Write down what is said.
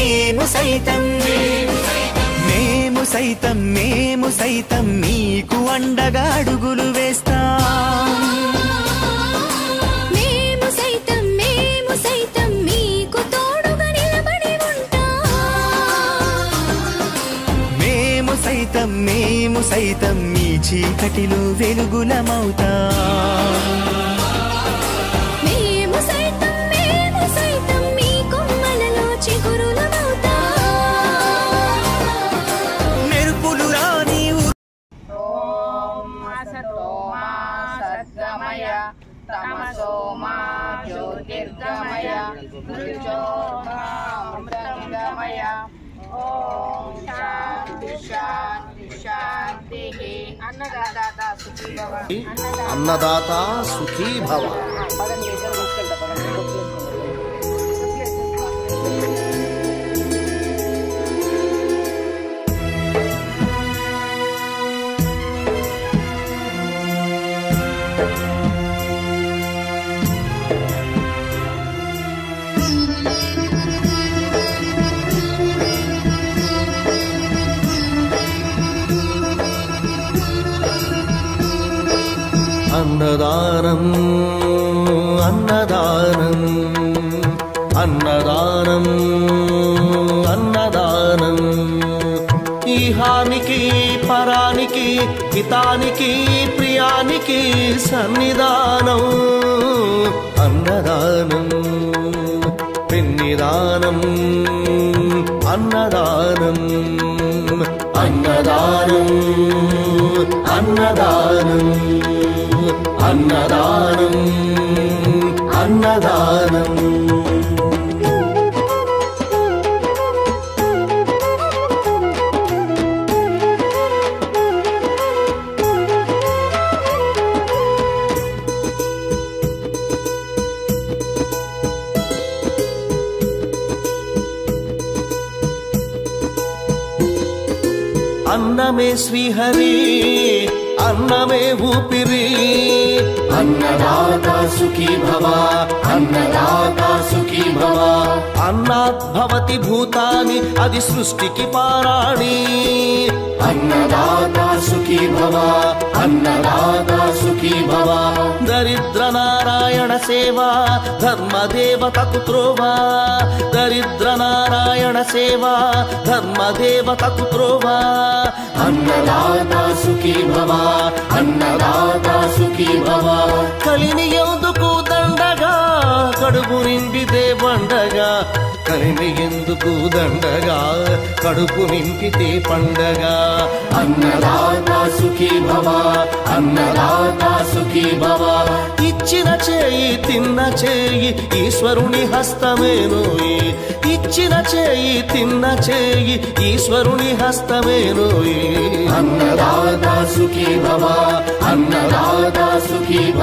మేము సైతం మేము సైతం నీకు అండగా అడుగులు వేస్తాం మేము సైతం మీకు తోడుగా నిలబడి ఉంటాం మేము సైతం మీ చీకటిలో వెలుగులమవుతాం మేము సైతం మీ కొమ్మలలో చిగురులమవుతాం మెరుపులు రాని ఓం అసతో మా సద్గమయ తమసో మా జ్యోతిర్గమయ మృత్యోర్మా అమృతంగమయ ఓం శాంతి శాంతి శాంతి అన్నదాత సుఖీ భవ అన్నదాత సుఖీ భవ అన్నదానం అన్నదానం అన్నదానం అన్నదానం ఈహానికి పరానికి హితానికి ప్రియానికి సన్నిధానం అన్నదానం పెన్నిదానం అన్నదానం అన్నదానం అన్నదానం అన్నదానం అన్నదానం అన్నమే శ్రీహరి అన్నమే ఊపిరి అన్నదాత సుఖీ భవ అన్నదాత సుఖీ భవ అన్నాత్ భవతి భూతాని అది సృష్టికి పారాణి అన్నదాత సుఖీ భవ అన్నదాత సుఖీ భవ దరిద్ర నారాయణ సేవా ధర్మదేవతకు త్రోవా దరిద్ర నారాయణ సేవా ధర్మదేవతకు త్రోవా అన్నదాత సుఖీ భవ అన్నదాత సుఖీ భవ కలిని ఎందుకు దండగా కడుపు నింపితే పండగా కలిని ఎందుకు దండగా కడుపు నింపితే పండగ అన్నదాత సుఖీ భవ అన్నదాత సుఖీ భవ ఇచ్చిన చేయి తిన్న చేయి ఈశ్వరుని హస్తమేనోయి ఇచ్చిన చేయి తిన్న చేయి ఈశ్వరుని హస్తమేనోయి అన్నదాత సుఖీ భవ అన్నదాత సుఖీ భవ